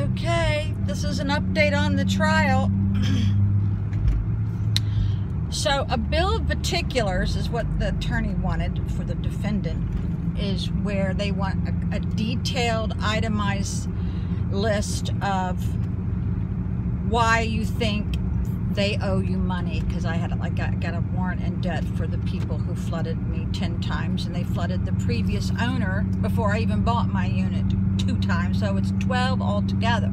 Okay, this is an update on the trial. So a bill of particulars is what the attorney wanted for the defendant, is where they want a detailed, itemized list of why you think they owe you money, because I got a warrant in debt for the people who flooded me 10 times, and they flooded the previous owner before I even bought my unit 2 times, so it's 12 altogether.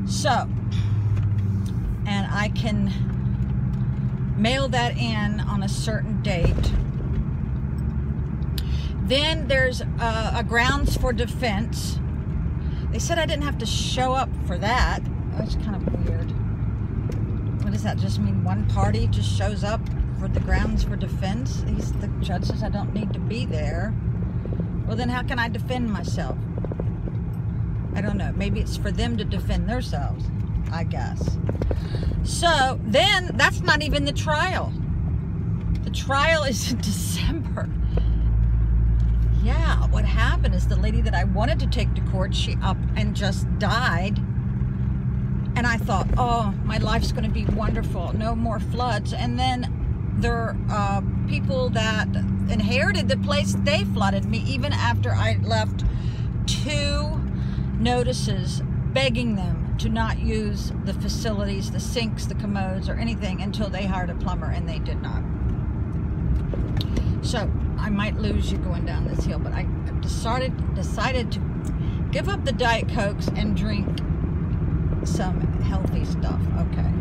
So, and I can mail that in on a certain date. Then there's a grounds for defense. They said I didn't have to show up for that. That's kind of weird. What does that just mean? One party just shows up for the grounds for defense? The judge says I don't need to be there. Well, then how can I defend myself? I don't know. Maybe it's for them to defend themselves, I guess. So then that's not even the trial. The trial is in December. Yeah, what happened is the lady that I wanted to take to court, she up and just died. And I thought, oh, my life's going to be wonderful. No more floods. And then there are people that inherited the place, they flooded me even after I left 2 notices begging them to not use the facilities, the sinks, the commodes, or anything until they hired a plumber, and they did not. So I might lose you going down this hill, but I decided to give up the Diet Cokes and drink some healthy stuff. Okay.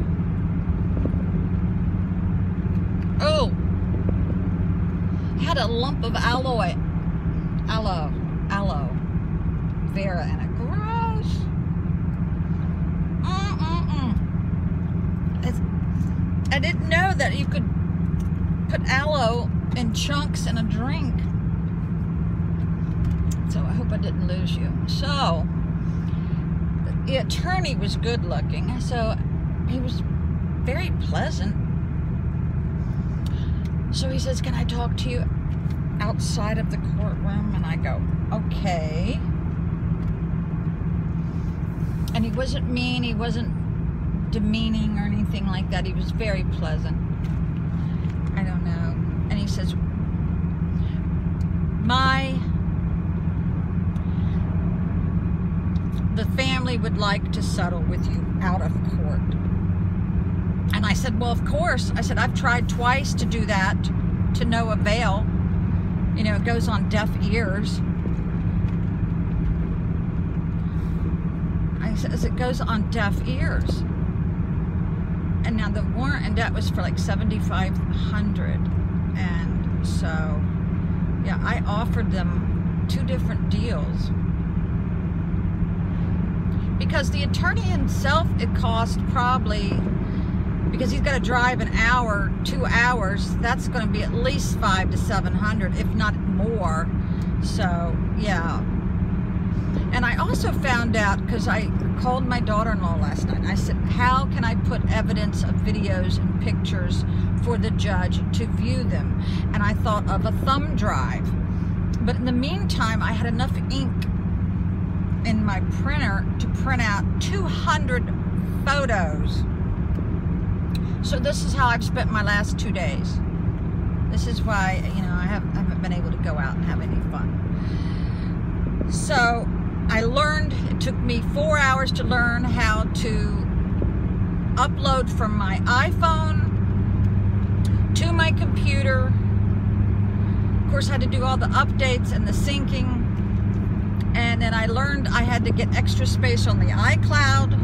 Oh, had a lump of aloe vera in it. Gross. I didn't know that you could put aloe in chunks in a drink. So I hope I didn't lose you. So the attorney was good looking, so he was very pleasant. So he says, can I talk to you outside of the courtroom? And I go, okay. And he wasn't mean, he wasn't demeaning or anything like that. He was very pleasant. I don't know. And he says, the family would like to settle with you out of court. And I said, well, of course. I said, I've tried twice to do that to no avail. You know, it goes on deaf ears. I said, it goes on deaf ears. And now the warrant and debt was for like $7,500. And so, yeah, I offered them 2 different deals. Because the attorney himself, it cost probably, because he's got to drive an hour, 2 hours, that's going to be at least $500 to $700, if not more. So, yeah. And I also found out, because I called my daughter-in-law last night, I said, how can I put evidence of videos and pictures for the judge to view them? And I thought of a thumb drive. But in the meantime, I had enough ink in my printer to print out 200 photos. So this is how I've spent my last 2 days. This is why, you know, I haven't been able to go out and have any fun. So I learned, it took me 4 hours to learn how to upload from my iPhone to my computer. Of course, I had to do all the updates and the syncing. And then I learned I had to get extra space on the iCloud.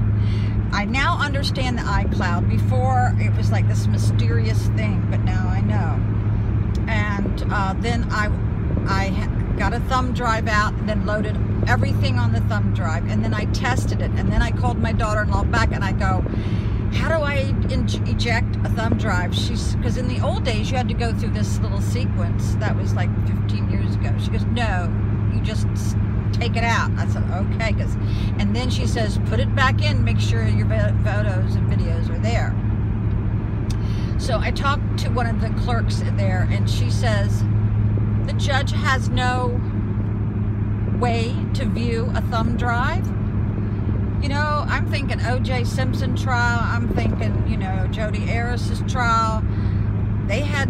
I now understand the iCloud. Before, it was like this mysterious thing, but now I know. And then I got a thumb drive out and then loaded everything on the thumb drive. And then I tested it. And then I called my daughter-in-law back and I go, how do I eject a thumb drive? Because in the old days, you had to go through this little sequence. That was like 15 years ago. She goes, no, you just take it out. I said, okay. And then she says, put it back in, make sure your photos and videos are there. So I talked to one of the clerks there, and she says, the judge has no way to view a thumb drive. You know, I'm thinking O.J. Simpson trial. I'm thinking, you know, Jodi Arias's trial. They had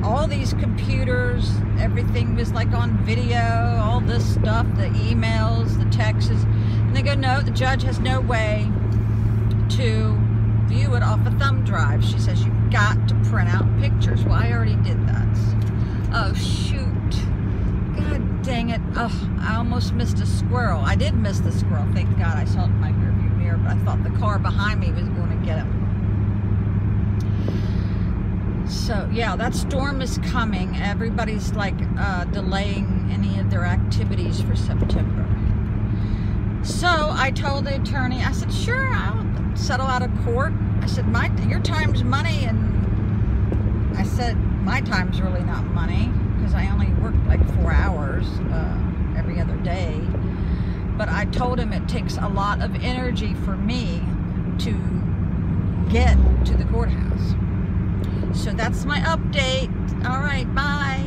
all these computers. Everything was like on video, all this stuff, the emails, the texts. And they go, no, the judge has no way to view it off a thumb drive. She says, you've got to print out pictures. Well, I already did that. Oh, shoot. God dang it. Oh, I almost missed a squirrel. I did miss the squirrel. Thank God I saw it in my rearview mirror, but I thought the car behind me was going to get him. So, yeah, that storm is coming. Everybody's, like, delaying any of their activities for September. So, I told the attorney, I said, sure, I'll settle out of court. I said, your time's money, and I said, my time's really not money, because I only work like 4 hours every other day. But I told him it takes a lot of energy for me to get to the courthouse. So that's my update. All right, bye.